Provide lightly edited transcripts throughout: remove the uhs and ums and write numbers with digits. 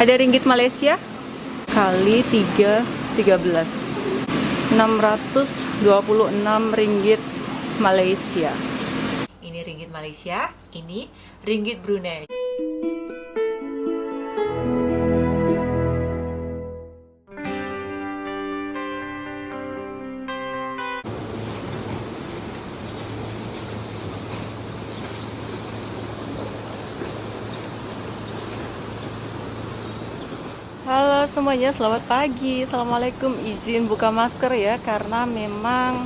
Ada ringgit Malaysia kali 3, 13. 626 ringgit Malaysia. Ini ringgit Malaysia, ini ringgit Brunei. Halo semuanya, selamat pagi. Assalamualaikum. Izin buka masker ya, karena memang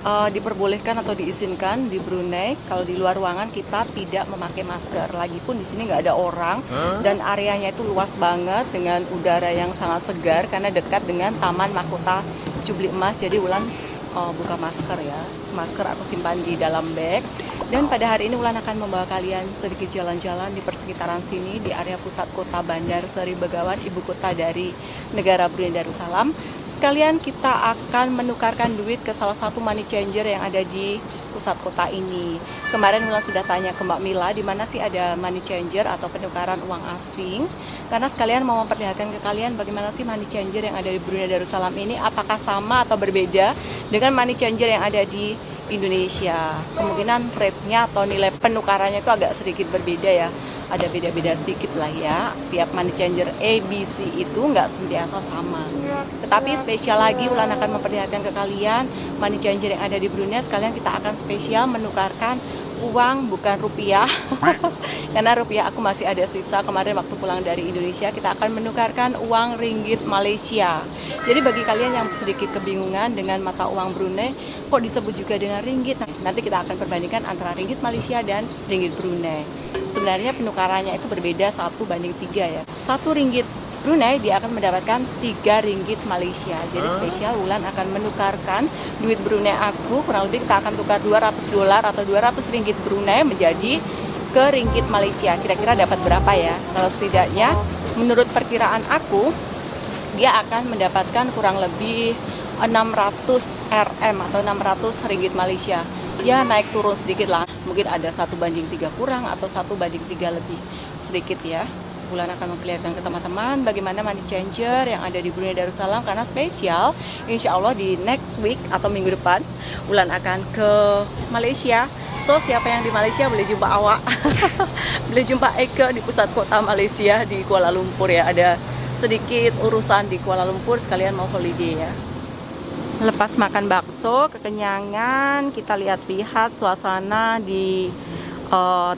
diperbolehkan atau diizinkan di Brunei kalau di luar ruangan kita tidak memakai masker. Lagipun di sini nggak ada orang dan areanya itu luas banget dengan udara yang sangat segar karena dekat dengan Taman Mahkota Cubli Emas. Jadi Wulan buka masker ya. Masker aku simpan di dalam bag. Dan pada hari ini Wulan akan membawa kalian sedikit jalan-jalan di persekitaran sini di area pusat kota Bandar Seri Begawan, ibu kota dari negara Brunei Darussalam. Sekalian kita akan menukarkan duit ke salah satu money changer yang ada di pusat kota ini. Kemarin Wulan sudah tanya ke Mbak Mila di mana sih ada money changer atau penukaran uang asing. Karena sekalian mau memperlihatkan ke kalian bagaimana sih money changer yang ada di Brunei Darussalam ini, apakah sama atau berbeda dengan money changer yang ada di Indonesia. Kemungkinan rate-nya atau nilai penukarannya itu agak sedikit berbeda ya. Ada beda-beda sedikit lah ya. Tiap money changer ABC itu nggak sentiasa sama. Tetapi spesial lagi Wulan akan memperlihatkan ke kalian money changer yang ada di Brunei. Sekalian kita akan spesial menukarkan uang bukan rupiah karena rupiah aku masih ada sisa kemarin waktu pulang dari Indonesia. Kita akan menukarkan uang ringgit Malaysia. Jadi bagi kalian yang sedikit kebingungan dengan mata uang Brunei kok disebut juga dengan ringgit, nanti kita akan perbandingkan antara ringgit Malaysia dan ringgit Brunei. Sebenarnya penukarannya itu berbeda 1:3 ya. 1 ringgit Brunei dia akan mendapatkan 3 ringgit Malaysia. Jadi spesial Wulan akan menukarkan duit Brunei aku, kurang lebih kita akan tukar $200 atau 200 ringgit Brunei menjadi ke ringgit Malaysia. Kira-kira dapat berapa ya? Kalau setidaknya menurut perkiraan aku dia akan mendapatkan kurang lebih 600 RM atau 600 ringgit Malaysia. Ya naik turun sedikit lah. Mungkin ada 1:3 kurang atau 1:3 lebih sedikit ya. Wulan akan memperlihatkan ke teman-teman bagaimana money changer yang ada di Brunei Darussalam karena spesial. Insya Allah di next week atau minggu depan Wulan akan ke Malaysia. So siapa yang di Malaysia boleh jumpa awak, boleh jumpa Eka di pusat kota Malaysia di Kuala Lumpur ya. Ada sedikit urusan di Kuala Lumpur sekalian mau holiday ya. Lepas makan bakso, kekenyangan, kita lihat-lihat suasana di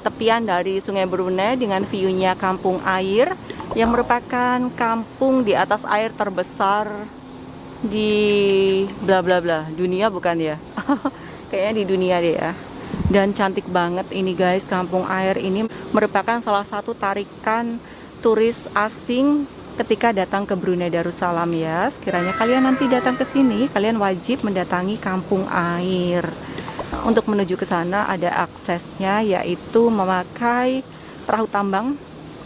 tepian dari Sungai Brunei dengan view-nya kampung air yang merupakan kampung di atas air terbesar di bla bla bla dunia, bukan ya? Kayaknya di dunia deh ya. Dan cantik banget ini guys, kampung air ini merupakan salah satu tarikan turis asing ketika datang ke Brunei Darussalam ya. Sekiranya kalian nanti datang ke sini, kalian wajib mendatangi kampung air. Untuk menuju ke sana ada aksesnya, yaitu memakai perahu tambang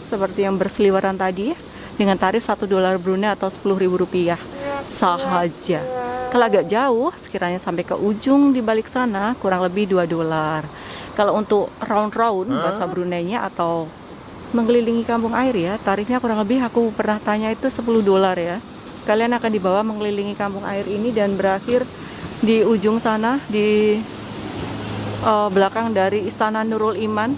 seperti yang berseliweran tadi dengan tarif $1 Brunei atau Rp10.000 sahaja. Kalau agak jauh, sekiranya sampai ke ujung di balik sana kurang lebih $2. Kalau untuk round-round bahasa Brunei-nya atau mengelilingi kampung air ya, tarifnya kurang lebih aku pernah tanya itu $10 ya. Kalian akan dibawa mengelilingi kampung air ini dan berakhir di ujung sana di belakang dari Istana Nurul Iman,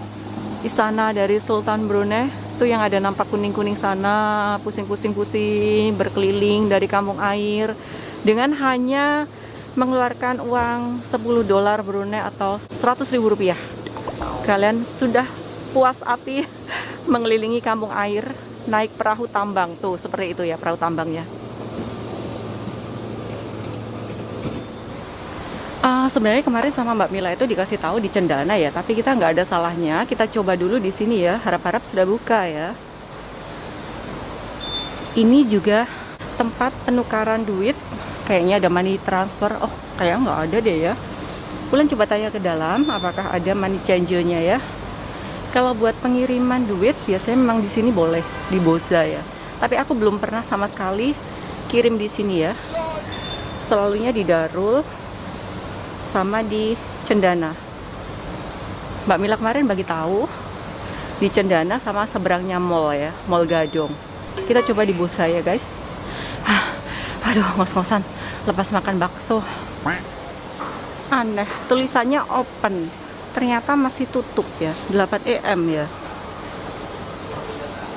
istana dari Sultan Brunei. Itu yang ada nampak kuning-kuning sana, pusing-pusing-pusing berkeliling dari kampung air dengan hanya mengeluarkan uang $10 Brunei atau Rp100.000. Kalian sudah puas hati mengelilingi kampung air naik perahu tambang tuh, seperti itu ya perahu tambangnya. Sebenarnya kemarin sama Mbak Mila itu dikasih tahu di Cendana ya, tapi kita nggak ada salahnya kita coba dulu di sini ya. Harap-harap sudah buka ya. Ini juga tempat penukaran duit, kayaknya ada money transfer. Oh kayak nggak ada deh ya. Wulan coba tanya ke dalam apakah ada money changer-nya ya. Kalau buat pengiriman duit biasanya memang di sini boleh di Boza ya. Tapi aku belum pernah sama sekali kirim di sini ya. Selalunya di Darul sama di Cendana. Mbak Mila kemarin bagi tahu di Cendana sama seberangnya mall ya, Mall Gadong. Kita coba di Bursa ya guys. Aduh, ngos-ngosan lepas makan bakso. Aneh, tulisannya open, ternyata masih tutup ya, 8 AM ya.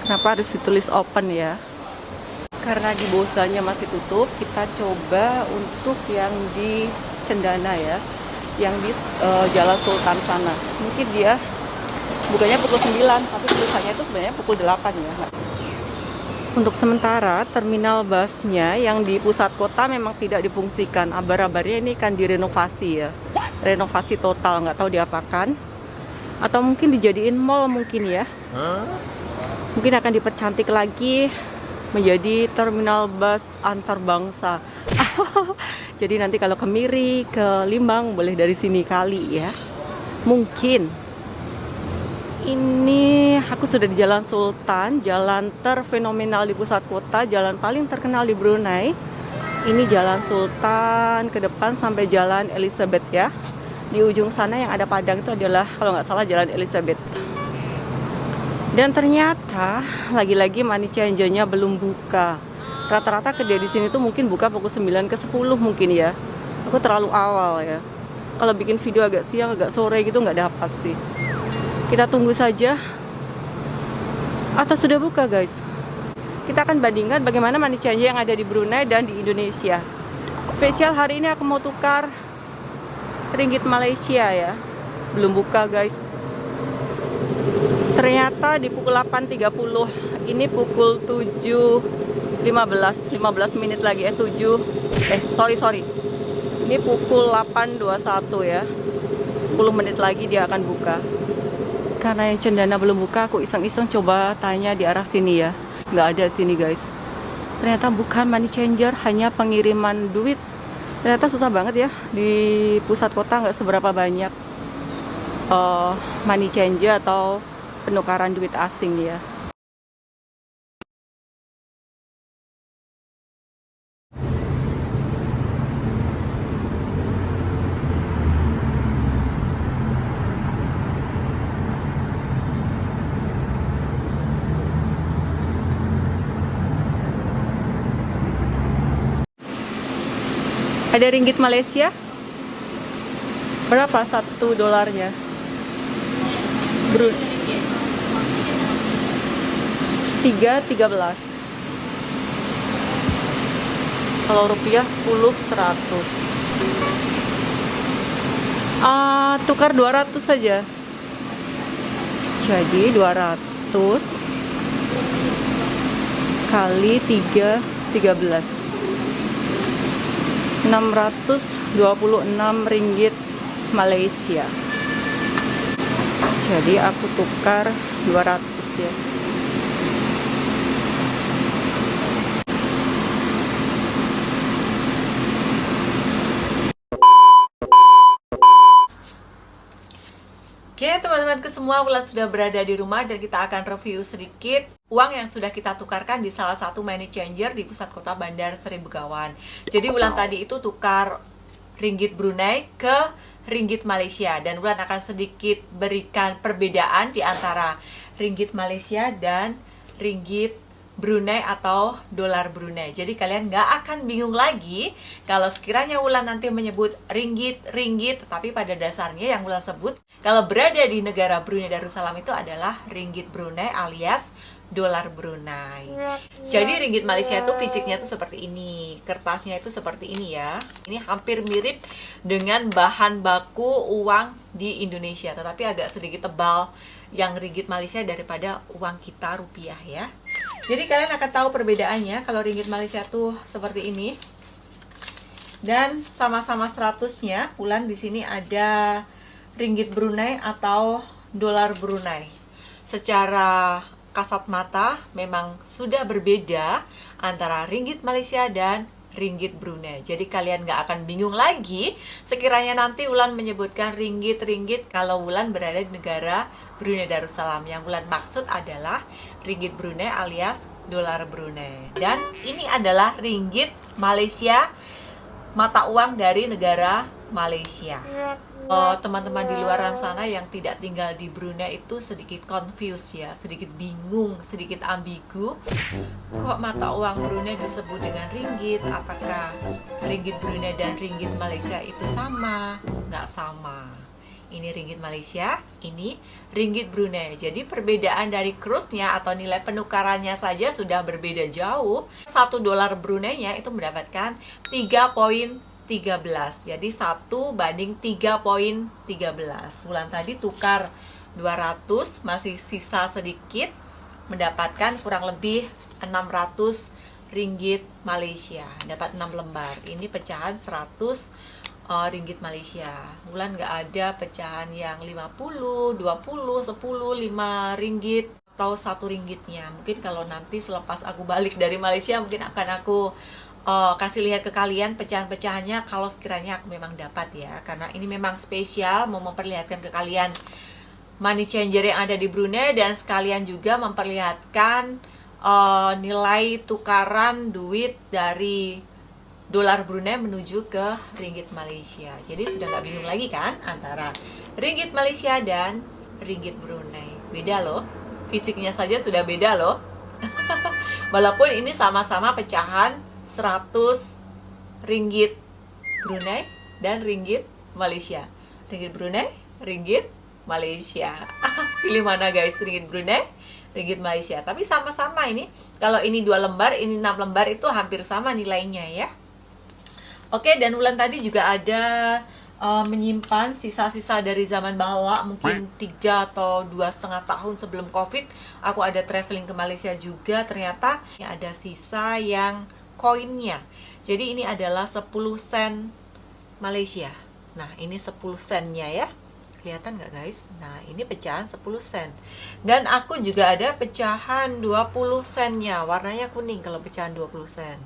Kenapa harus ditulis open ya? Karena di Bursanya masih tutup, kita coba untuk yang di Cendana ya, yang di Jalan Sultan sana. Mungkin dia bukanya pukul 9, tapi tulisannya itu sebenarnya pukul 8 ya. Untuk sementara, terminal busnya yang di pusat kota memang tidak difungsikan. Abar-abarnya ini kan direnovasi ya. Renovasi total, nggak tahu diapakan. Atau mungkin dijadiin mall mungkin ya. Mungkin akan dipercantik lagi menjadi terminal bus antar bangsa. Jadi nanti kalau ke Miri, ke Limbang, boleh dari sini kali ya. Mungkin. Ini aku sudah di Jalan Sultan, jalan terfenomenal di pusat kota, jalan paling terkenal di Brunei. Ini Jalan Sultan, ke depan sampai Jalan Elizabeth ya. Di ujung sana yang ada padang itu adalah kalau nggak salah Jalan Elizabeth. Dan ternyata lagi-lagi money changer-nya belum buka. Rata-rata kerja di sini tuh mungkin buka pukul 9 ke 10 mungkin ya. Aku terlalu awal ya. Kalau bikin video agak siang, agak sore gitu nggak dapat sih. Kita tunggu saja. Atau sudah buka guys? Kita akan bandingkan bagaimana money changer yang ada di Brunei dan di Indonesia. Spesial hari ini aku mau tukar ringgit Malaysia ya. Belum buka guys. Ternyata di pukul 8.30. Ini pukul 7.15. 15 menit lagi sorry. Ini pukul 8.21 ya. 10 menit lagi dia akan buka. Karena yang Cendana belum buka, aku iseng-iseng coba tanya di arah sini ya. Nggak ada sini guys. Ternyata bukan money changer, hanya pengiriman duit. Ternyata susah banget ya. Di pusat kota nggak seberapa banyak money changer atau penukaran duit asing ya. Ada ringgit Malaysia? Berapa satu dolarnya? Brun 3.13. Kalau rupiah 10.100. Tukar 200 saja. Jadi 200 kali 3.13. 626 ringgit Malaysia. Jadi aku tukar 200 ya. Oke teman-temanku semua, Wulan sudah berada di rumah dan kita akan review sedikit uang yang sudah kita tukarkan di salah satu money changer di pusat kota Bandar Seri Begawan. Jadi Wulan tadi itu tukar ringgit Brunei ke ringgit Malaysia dan Wulan akan sedikit berikan perbedaan di antara ringgit Malaysia dan ringgit Brunei atau dolar Brunei. Jadi kalian nggak akan bingung lagi kalau sekiranya Wulan nanti menyebut ringgit, tetapi pada dasarnya yang Wulan sebut kalau berada di negara Brunei Darussalam itu adalah ringgit Brunei alias dolar Brunei. Jadi ringgit Malaysia itu fisiknya tuh seperti ini, kertasnya itu seperti ini ya. Ini hampir mirip dengan bahan baku uang di Indonesia, tetapi agak sedikit tebal yang ringgit Malaysia daripada uang kita rupiah ya. Jadi kalian akan tahu perbedaannya kalau ringgit Malaysia tuh seperti ini. Dan sama-sama 100-nya, Wulan di sini ada ringgit Brunei atau dolar Brunei. Secara kasat mata memang sudah berbeda antara ringgit Malaysia dan ringgit Brunei. Jadi kalian nggak akan bingung lagi sekiranya nanti Wulan menyebutkan ringgit kalau Wulan berada di negara Brunei Darussalam. Yang Wulan maksud adalah ringgit Brunei alias dolar Brunei. Dan ini adalah ringgit Malaysia, mata uang dari negara Malaysia. teman-teman di luaran sana yang tidak tinggal di Brunei itu sedikit confused ya, sedikit bingung, sedikit ambigu. Kok mata uang Brunei disebut dengan ringgit? Apakah ringgit Brunei dan ringgit Malaysia itu sama? Nggak sama. Ini ringgit Malaysia, ini ringgit Brunei. Jadi perbedaan dari kursnya atau nilai penukarannya saja sudah berbeda jauh. 1 dolar Brunei-nya itu mendapatkan 3,13. Jadi 1 banding 3,13. Bulan tadi tukar 200, masih sisa sedikit, mendapatkan kurang lebih 600 ringgit Malaysia. Dapat 6 lembar. Ini pecahan 100 ringgit Malaysia. Bulan nggak ada pecahan yang 50, 20, 10, 5 ringgit atau 1 ringgitnya. Mungkin kalau nanti selepas aku balik dari Malaysia mungkin akan aku kasih lihat ke kalian pecahan-pecahannya kalau sekiranya aku memang dapat ya, karena ini memang spesial mau memperlihatkan ke kalian money changer yang ada di Brunei dan sekalian juga memperlihatkan nilai tukaran duit dari dolar Brunei menuju ke ringgit Malaysia. Jadi sudah nggak bingung lagi kan antara ringgit Malaysia dan ringgit Brunei. Beda loh, fisiknya saja sudah beda loh. Walaupun ini sama-sama pecahan 100 ringgit Brunei dan ringgit Malaysia. Ringgit Brunei, ringgit Malaysia. Pilih mana guys? Ringgit Brunei, ringgit Malaysia. Tapi sama-sama ini. Kalau ini 2 lembar, ini 6 lembar itu hampir sama nilainya ya. Oke, dan bulan tadi juga ada menyimpan sisa-sisa dari zaman bahwa mungkin 3 atau 2,5 tahun sebelum COVID. Aku ada traveling ke Malaysia juga, ternyata ada sisa yang koinnya. Jadi ini adalah 10 sen Malaysia. Nah, ini 10 sennya ya. Kelihatan nggak guys? Nah, ini pecahan 10 sen. Dan aku juga ada pecahan 20 sennya. Warnanya kuning kalau pecahan 20 sen.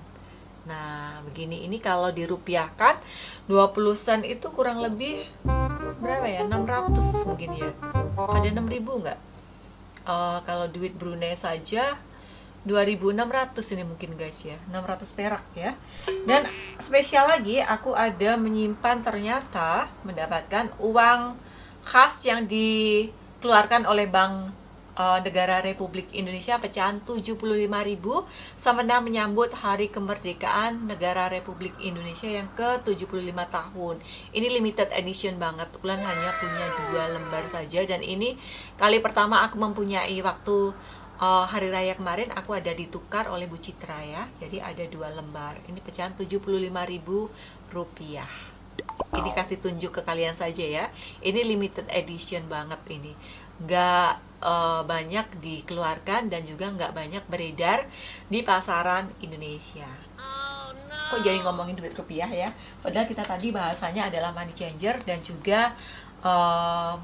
Nah, begini. Ini kalau dirupiahkan 20 sen itu kurang lebih berapa ya? 600 mungkin ya. Ada 6.000 nggak? Kalau duit Brunei saja 2.600 ini mungkin guys ya, 600 perak ya. Dan spesial lagi aku ada menyimpan, ternyata mendapatkan uang khas yang dikeluarkan oleh Bank Negara Republik Indonesia, pecahan 75.000 semena menyambut Hari Kemerdekaan Negara Republik Indonesia yang ke-75 tahun. Ini limited edition banget. Ulan hanya punya 2 lembar saja dan ini kali pertama aku mempunyai. Waktu hari raya kemarin aku ada ditukar oleh Bu Citra ya. Jadi ada 2 lembar. Ini pecahan 75.000 rupiah. Ini kasih tunjuk ke kalian saja ya. Ini limited edition banget ini. Nggak banyak dikeluarkan dan juga nggak banyak beredar di pasaran Indonesia. Kok jadi ngomongin duit rupiah ya? Padahal kita tadi bahasanya adalah money changer dan juga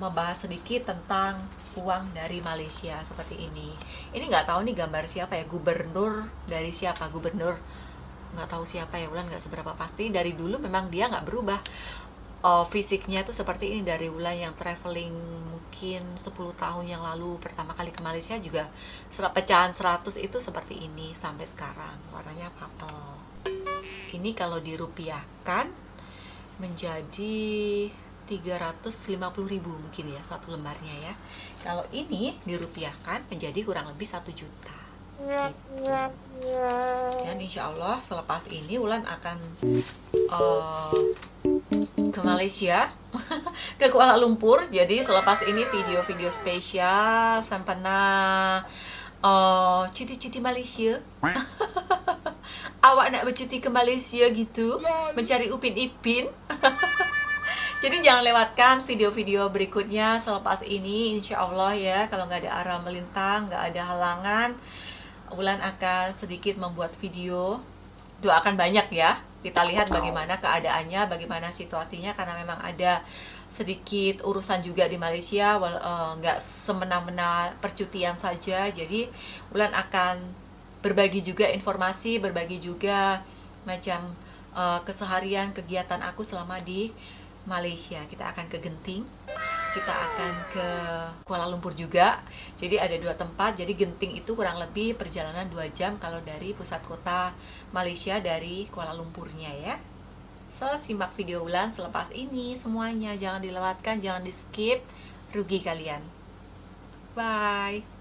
membahas sedikit tentang uang dari Malaysia seperti ini. Ini nggak tahu nih gambar siapa ya, gubernur dari siapa, gubernur nggak tahu siapa ya, Wulan nggak seberapa pasti. Dari dulu memang dia nggak berubah fisiknya tuh seperti ini. Dari Wulan yang traveling mungkin 10 tahun yang lalu pertama kali ke Malaysia juga pecahan 100 itu seperti ini sampai sekarang, warnanya purple. Ini kalau dirupiahkan menjadi 350.000 mungkin ya satu lembarnya ya. Kalau ini dirupiahkan menjadi kurang lebih 1 juta gitu. Dan insya Allah selepas ini Wulan akan ke Malaysia ke Kuala Lumpur. Jadi selepas ini video-video spesial Sampana cuti-cuti Malaysia. Awak nak bercuti ke Malaysia gitu, mencari Upin Ipin. Jadi jangan lewatkan video-video berikutnya selepas ini, insya Allah ya. Kalau nggak ada arah melintang, nggak ada halangan, Wulan akan sedikit membuat video. Doakan banyak ya. Kita lihat bagaimana keadaannya, bagaimana situasinya, karena memang ada sedikit urusan juga di Malaysia, nggak semena-mena percutian saja. Jadi Wulan akan berbagi juga informasi, berbagi juga macam keseharian kegiatan aku selama di Malaysia. Kita akan ke Genting, kita akan ke Kuala Lumpur juga. Jadi ada 2 tempat. Jadi Genting itu kurang lebih perjalanan 2 jam kalau dari pusat kota Malaysia, dari Kuala Lumpurnya ya. So, simak video Ulan selepas ini semuanya. Jangan dilewatkan, jangan di skip. Rugi kalian. Bye.